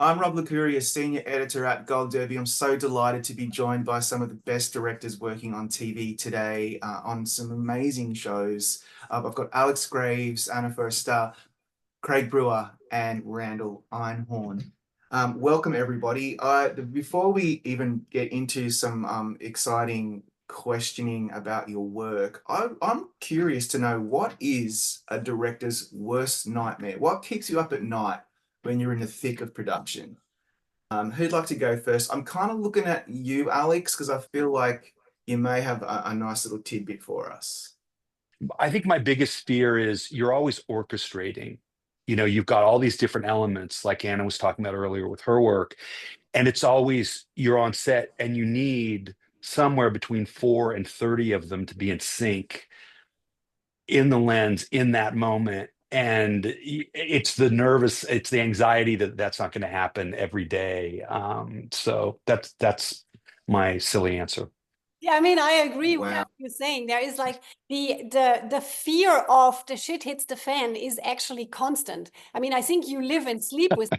I'm Rob Licuria, Senior Editor at Gold Derby. I'm so delighted to be joined by some of the best directors working on TV today on some amazing shows. I've got Alex Graves, Anna Foerster, Craig Brewer, and Randall Einhorn. Welcome, everybody. Before we even get into some exciting questioning about your work, I'm curious to know, what is a director's worst nightmare? What keeps you up at night when you're in the thick of production? Who'd like to go first? I'm kind of looking at you, Alex, because I feel like you may have a nice little tidbit for us. I think my biggest fear is you're always orchestrating. You've got all these different elements, like Anna was talking about earlier with her work, and it's always you're on set and you need somewhere between 4 and 30 of them to be in sync in the lens in that moment. And it's the anxiety that that's not going to happen every day. So that's my silly answer. Yeah, I mean, I agree with Wow. what you're saying. There is like the fear of the shit hits the fan is actually constant. I mean, I think you live and sleep with.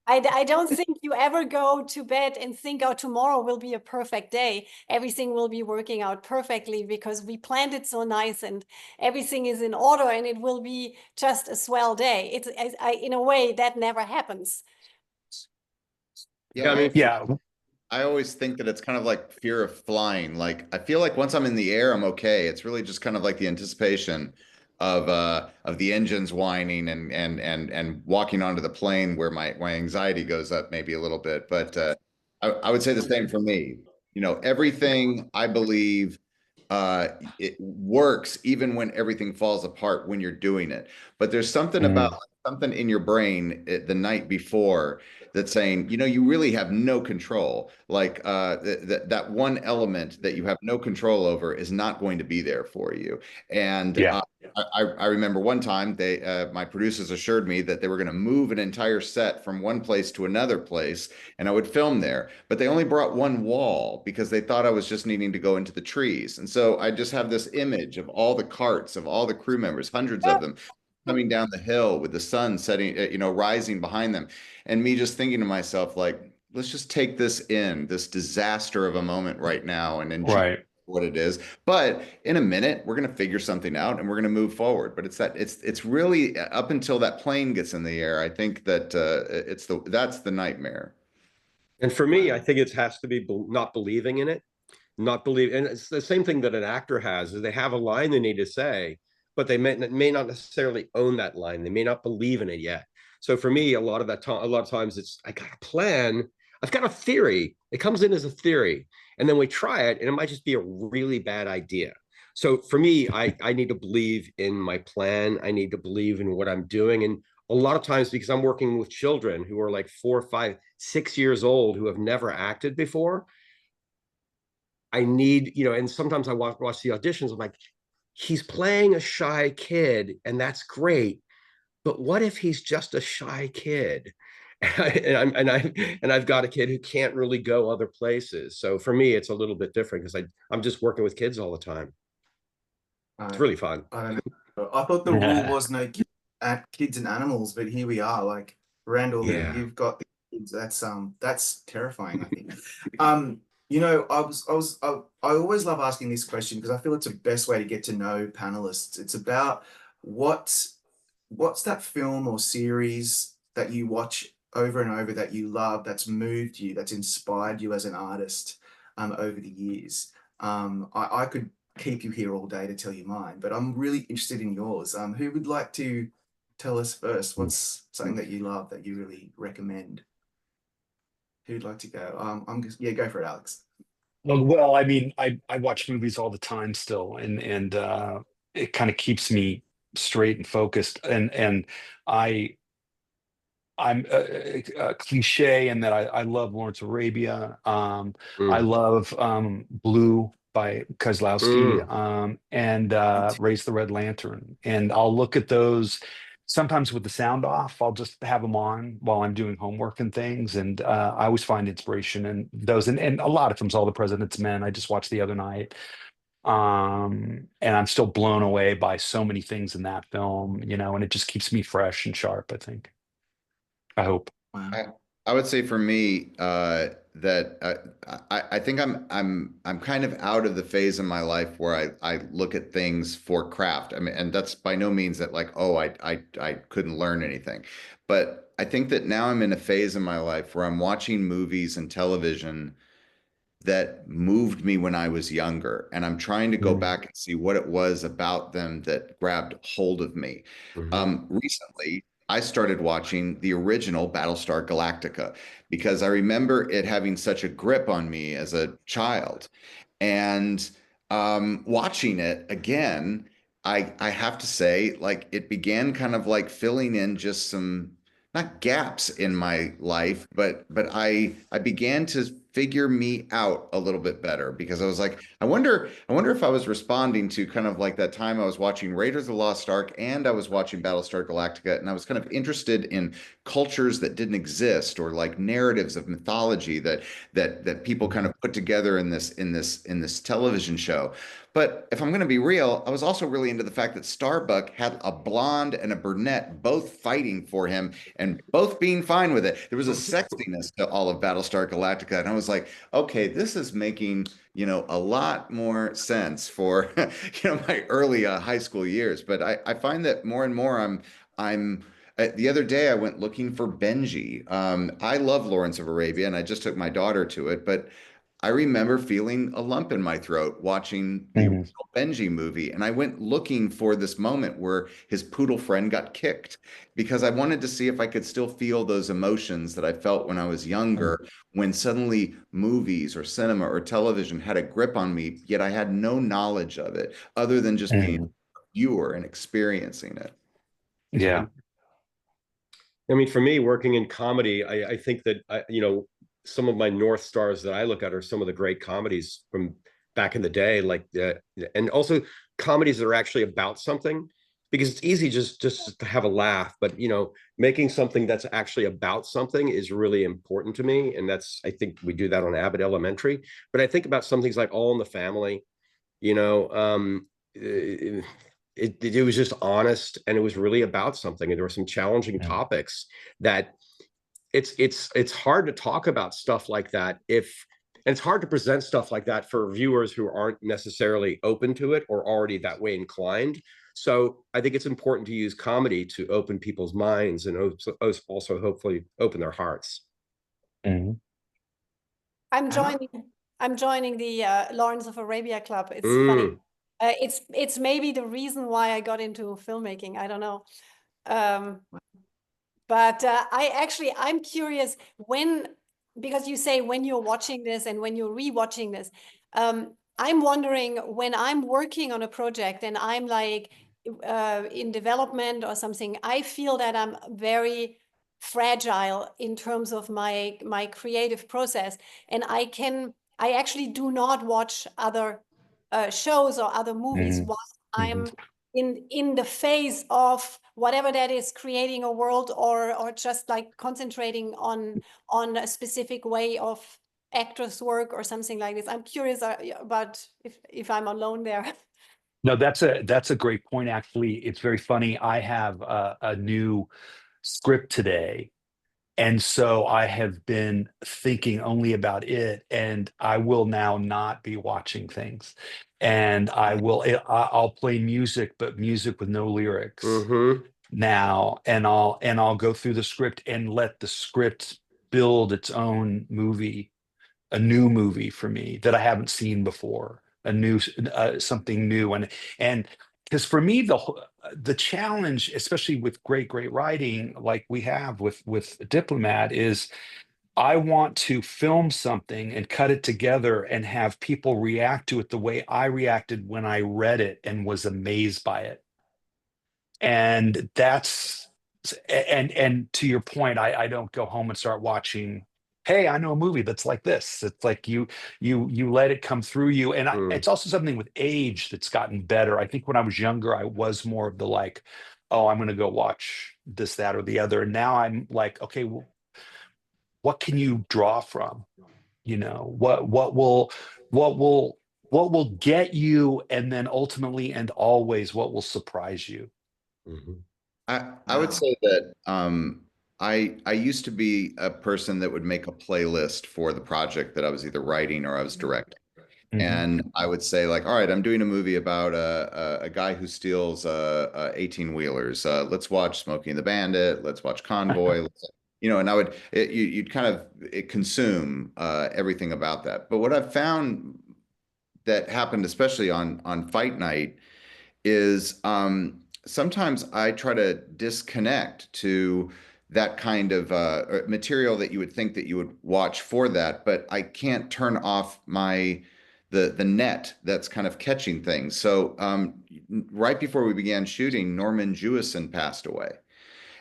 I don't think you ever go to bed and think, oh, tomorrow will be a perfect day. Everything will be working out perfectly because we planned it so nice and everything is in order and it will be just a swell day. In a way, that never happens. Yeah, I mean, Yeah. I always think that it's kind of like fear of flying. Like I feel like once I'm in the air, I'm okay. It's really just kind of like the anticipation of the engines whining and walking onto the plane where my anxiety goes up maybe a little bit. But I would say the same for me. Everything I believe it works even when everything falls apart when you're doing it. But there's something about something in your brain the night before that's saying, you really have no control. Like that one element that you have no control over is not going to be there for you. And Yeah. I remember one time my producers assured me that they were going to move an entire set from one place to another place, and I would film there. But they only brought one wall because they thought I was just needing to go into the trees. And so I just have this image of all the carts of all the crew members, hundreds of them, coming down the hill with the sun setting, rising behind them, and me just thinking to myself, like, let's just take this this disaster of a moment right now and enjoy Right. what it is. But in a minute, we're going to figure something out and we're going to move forward. But it's really up until that plane gets in the air. I think that that's the nightmare. and for me, I think it has to be not believing in it, not believe. And it's the same thing that an actor has is they have a line they need to say, but they may not necessarily own that line. They may not believe in it yet. So for me, a lot of times it's, I got a plan. I've got a theory. It comes in as a theory. And then we try it and it might just be a really bad idea. So for me, I need to believe in my plan. I need to believe in what I'm doing. And a lot of times, because I'm working with children who are like 4, 5, 6 years old, who have never acted before, I need, and sometimes I watch the auditions. I'm like, he's playing a shy kid, and that's great. But what if he's just a shy kid? And I've got a kid who can't really go other places. So for me, it's a little bit different because I'm just working with kids all the time. It's really fun. I don't know. I thought the rule was no kids and animals, but here we are. Like, Randall, Yeah. you've got the kids. That's terrifying, I think. I always love asking this question because I feel it's the best way to get to know panelists. It's about what's that film or series that you watch over and over that you love, that's moved you, that's inspired you as an artist over the years. I could keep you here all day to tell you mine, but I'm really interested in yours. Who would like to tell us first? What's something that you love that you really recommend? Who'd like to go? Yeah, go for it, Alex. Well, I mean, I watch movies all the time still, and it kind of keeps me straight and focused. And I I'm a cliche in that I love Lawrence Arabia. I Mm. love Blue by Kozlowski, Mm. and Raise the Red Lantern. And I'll look at those sometimes with the sound off. I'll just have them on while I'm doing homework and things. And I always find inspiration in those. And a lot of films, All the President's Men, I just watched the other night. And I'm still blown away by so many things in that film, and it just keeps me fresh and sharp, I think. I hope. Wow. I, I would say for me, that I think I'm kind of out of the phase in my life where I look at things for craft. I mean, and that's by no means that like, oh, I couldn't learn anything. But I think that now I'm in a phase in my life where I'm watching movies and television that moved me when I was younger. And I'm trying to go back and see what it was about them that grabbed hold of me. Recently, I started watching the original Battlestar Galactica because I remember it having such a grip on me as a child. And watching it again, I have to say, like, it began kind of like filling in just some not gaps in my life, but I began to figure me out a little bit better because I was like, I wonder if I was responding to kind of like that time I was watching Raiders of the Lost Ark and I was watching Battlestar Galactica, and I was kind of interested in cultures that didn't exist or like narratives of mythology that people kind of put together in this television show. But if I'm going to be real, I was also really into the fact that Starbuck had a blonde and a brunette both fighting for him and both being fine with it. There was a sexiness to all of Battlestar Galactica. And I was like, okay, this is making, a lot more sense for, my early high school years. But I find that more and more the other day I went looking for Benji. I love Lawrence of Arabia and I just took my daughter to it, but I remember feeling a lump in my throat watching the original Benji movie. And I went looking for this moment where his poodle friend got kicked because I wanted to see if I could still feel those emotions that I felt when I was younger, when suddenly movies or cinema or television had a grip on me, yet I had no knowledge of it other than just being a viewer and experiencing it. Yeah. I mean, for me, working in comedy, I think that, some of my North Stars that I look at are some of the great comedies from back in the day, and also comedies that are actually about something, because it's easy just to have a laugh, but making something that's actually about something is really important to me, and I think we do that on Abbott Elementary. But I think about some things like All in the Family, it, it was just honest and it was really about something, and there were some challenging topics that it's hard to talk about stuff like that and it's hard to present stuff like that for viewers who aren't necessarily open to it or already that way inclined. So I think it's important to use comedy to open people's minds and also hopefully open their hearts. I'm joining the Lawrence of Arabia Club. It's funny. It's maybe the reason why I got into filmmaking. I don't know. But I'm curious because you say when you're watching this and when you're rewatching this, I'm wondering when I'm working on a project and I'm like in development or something, I feel that I'm very fragile in terms of my creative process, and I actually do not watch other shows or other movies while I'm in the phase of whatever that is, creating a world or just like concentrating on a specific way of actors' work or something like this. I'm curious about if I'm alone there. No, that's a great point. Actually, it's very funny. I have a new script today, and so I have been thinking only about it, and I will now not be watching things. And I'll play music, but music with no lyrics now, and I'll go through the script and let the script build its own movie, a new movie for me that I haven't seen before, something new. And because for me, the challenge, especially with great writing like we have with Diplomat, is I want to film something and cut it together and have people react to it the way I reacted when I read it and was amazed by it. And and to your point, I don't go home and start watching, hey, I know a movie that's like this. It's like you let it come through you. And it's also something with age that's gotten better. I think when I was younger, I was more of the like, oh, I'm going to go watch this, that, or the other. And now I'm like, okay, well, what can you draw from? What will get you, and then ultimately and always what will surprise you? I would say that I used to be a person that would make a playlist for the project that I was either writing or I was directing. And I would say like, all right, I'm doing a movie about a guy who steals 18-wheelers. Let's watch Smokey and the Bandit. Let's watch Convoy. And you'd kind of consume everything about that. But what I've found that happened, especially on fight night, is sometimes I try to disconnect to that kind of material that you would think that you would watch for that, but I can't turn off the net that's kind of catching things. So right before we began shooting, Norman Jewison passed away.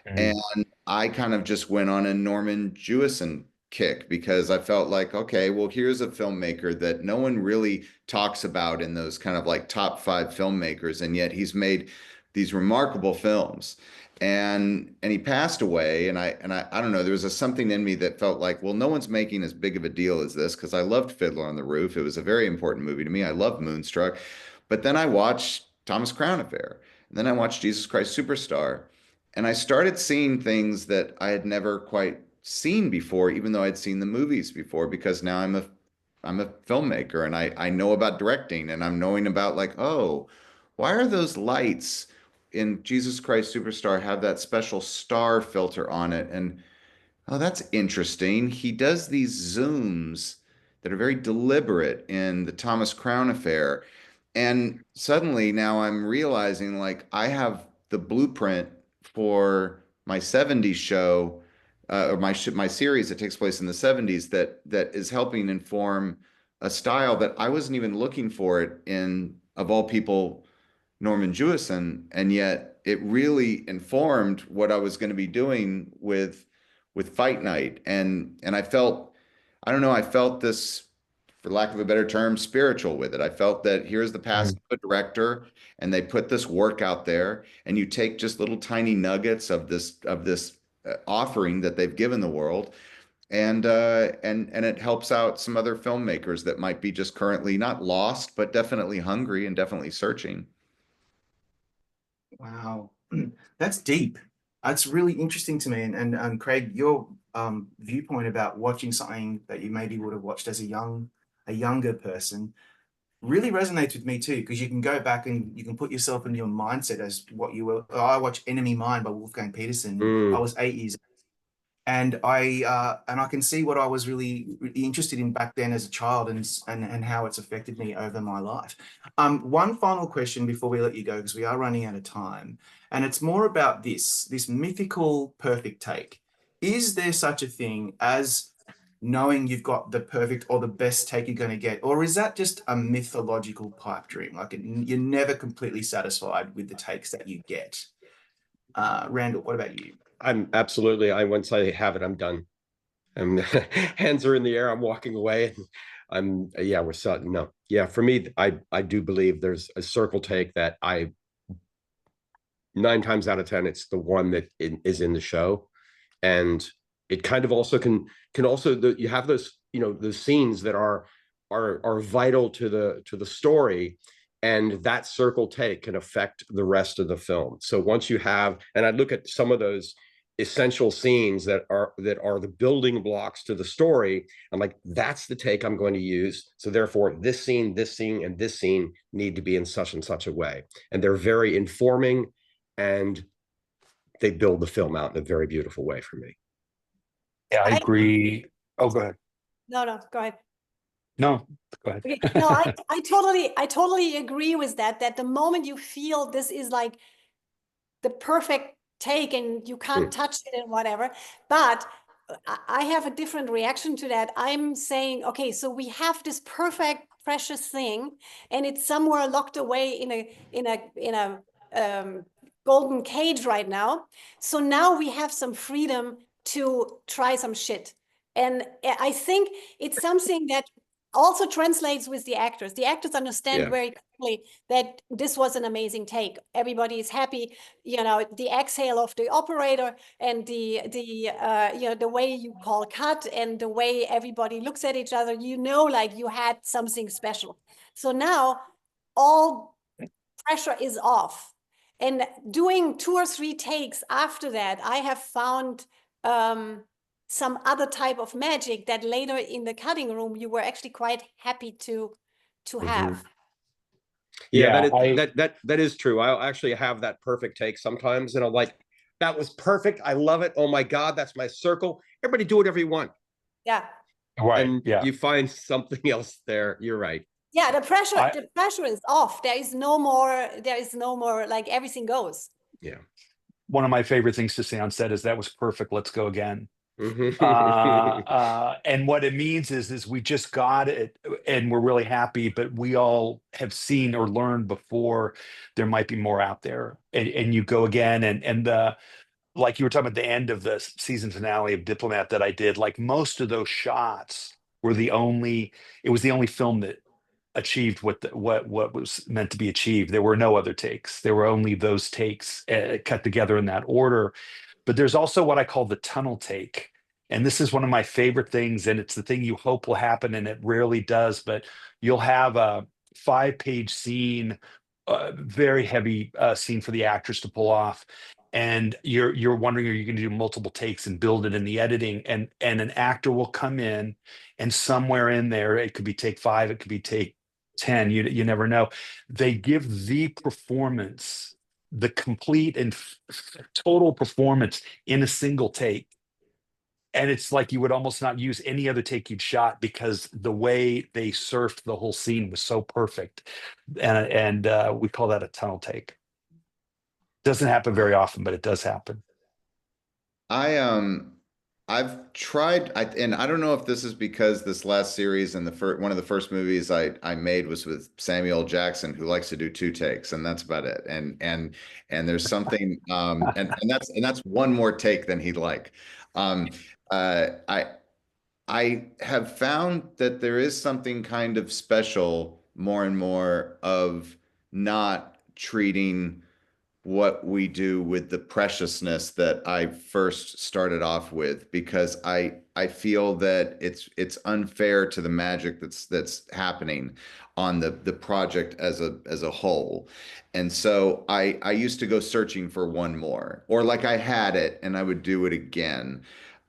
And I kind of just went on a Norman Jewison kick because I felt like, okay, well, here's a filmmaker that no one really talks about in those kind of like top 5 filmmakers, and yet he's made these remarkable films. And he passed away, and I don't know, there was something in me that felt like, well, no one's making as big of a deal as this, because I loved Fiddler on the Roof. It was a very important movie to me. I loved Moonstruck. But then I watched Thomas Crown Affair, and then I watched Jesus Christ Superstar. And I started seeing things that I had never quite seen before, even though I'd seen the movies before, because now I'm a filmmaker and I know about directing, and I'm knowing about like, oh, why are those lights in Jesus Christ Superstar have that special star filter on it? And oh, that's interesting. He does these zooms that are very deliberate in the Thomas Crown Affair. And suddenly now I'm realizing like I have the blueprint for my 70s show, or my series that takes place in the 70s, that is helping inform a style that I wasn't even looking for it in, of all people, Norman Jewison, and yet it really informed what I was going to be doing with Fight Night. And I felt, I don't know, I felt this, for lack of a better term, spiritual with it. I felt that here's the past of a director, and they put this work out there, and you take just little tiny nuggets of this offering that they've given the world, and it helps out some other filmmakers that might be just currently not lost, but definitely hungry and definitely searching. Wow, that's deep. That's really interesting to me. And Craig, your viewpoint about watching something that you maybe would have watched as a younger person really resonates with me too, because you can go back and you can put yourself in your mindset as what you were. I watched Enemy Mine by Wolfgang Peterson. I was 8 years old. And I can see what I was really interested in back then as a child, and how it's affected me over my life. One final question before we let you go, because we are running out of time, and it's more about this mythical perfect take. Is there such a thing as knowing you've got the perfect or the best take you're going to get, or is that just a mythological pipe dream? Like you're never completely satisfied with the takes that you get. Randall, what about you? I'm absolutely, once I have it, I'm done. Hands are in the air, I'm walking away. Yeah, we're set. No. Yeah, for me, I do believe there's a circle take that 9 times out of 10, it's the one that is in the show. And it kind of also can also, you have those, the scenes that are vital to the story, and that circle take can affect the rest of the film. So once you have, and I look at some of those essential scenes that are the building blocks to the story, I'm like, that's the take I'm going to use. So therefore this scene, and this scene need to be in such and such a way. And they're very informing, and they build the film out in a very beautiful way for me. Yeah, I agree. Oh, go ahead. No, go ahead. No, go ahead. Okay. No, I totally agree with that the moment you feel this is like the perfect take and you can't touch it and whatever, but I have a different reaction to that. I'm saying, okay, so we have this perfect precious thing, and it's somewhere locked away in a golden cage right now. So now we have some freedom to try some shit. And I think it's something that also translates with the actors. The actors understand very clearly that this was an amazing take. Everybody is happy. The exhale of the operator, and the way you call cut, and the way everybody looks at each other, like you had something special. So now all pressure is off. And doing 2 or 3 takes after that, I have found some other type of magic that later in the cutting room you were actually quite happy to have. Yeah, Yeah, that is true. I'll actually have that perfect take sometimes, and I'm like, that was perfect. I love it. Oh my God, that's my circle. Everybody do whatever you want. Yeah. right. And Yeah. you find something else there. You're right. Yeah, the pressure is off. There is no more like everything goes. Yeah. One of my favorite things to say on set is that was perfect. Let's go again. Mhm. And what it means is we just got it and we're really happy, but we all have seen or learned before there might be more out there. And you go again and like you were talking about the end of the season finale of Diplomat that I did, like most of those shots were it was the only film that achieved what was meant to be achieved. There were no other takes. There were only those takes cut together in that order. But there's also what I call the tunnel take. And this is one of my favorite things. And it's the thing you hope will happen. And it rarely does. But you'll have a 5-page scene, very heavy scene for the actors to pull off. And you're wondering, are you going to do multiple takes and build it in the editing? And an actor will come in, and somewhere in there, it could be take 5, it could be take 10. You never know. They give the performance, the complete and total performance in a single take. And it's like you would almost not use any other take you'd shot because the way they surfed the whole scene was so perfect. And we call that a tunnel take. Doesn't happen very often, but it does happen. I've tried, and I don't know if this is because this last series and one of the first movies I made was with Samuel Jackson, who likes to do 2 takes, and that's about it. And there's something, and that's one more take than he'd like. I have found that there is something kind of special more and more of not treating what we do with the preciousness that I first started off with, because I feel that it's unfair to the magic that's happening on the project as a whole. And so I used to go searching for one more, or like I had it and I would do it again.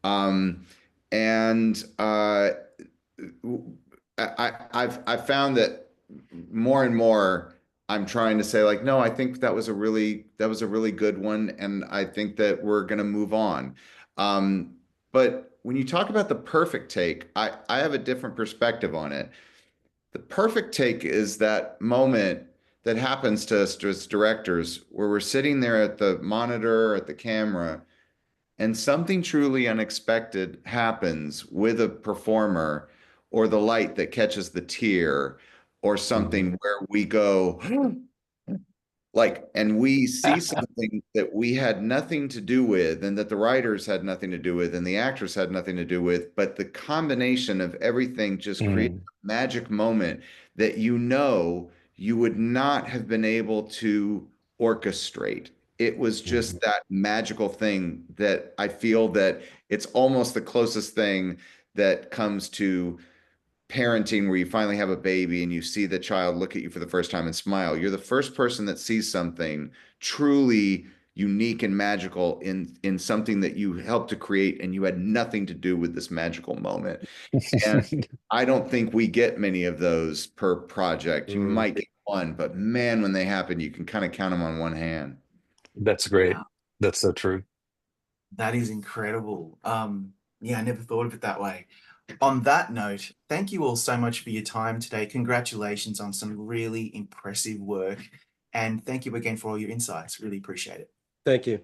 And I've found that more and more I'm trying to say, like, no, I think that was a really good one, and I think that we're gonna move on. But when you talk about the perfect take, I have a different perspective on it. The perfect take is that moment that happens to us as directors where we're sitting there at the monitor, at the camera, and something truly unexpected happens with a performer, or the light that catches the tear, or something where we go, like, and we see something that we had nothing to do with, and that the writers had nothing to do with, and the actors had nothing to do with, but the combination of everything just creates a magic moment that you would not have been able to orchestrate. It was just that magical thing that I feel that it's almost the closest thing that comes to parenting, where you finally have a baby and you see the child look at you for the first time and smile. You're the first person that sees something truly unique and magical in something that you helped to create, and you had nothing to do with this magical moment. And I don't think we get many of those per project. You might get one, but man, when they happen, you can kind of count them on one hand. That's great. Wow. That's so true. That is incredible. Yeah, I never thought of it that way. On that note, thank you all so much for your time today. Congratulations on some really impressive work. And thank you again for all your insights. Really appreciate it. Thank you.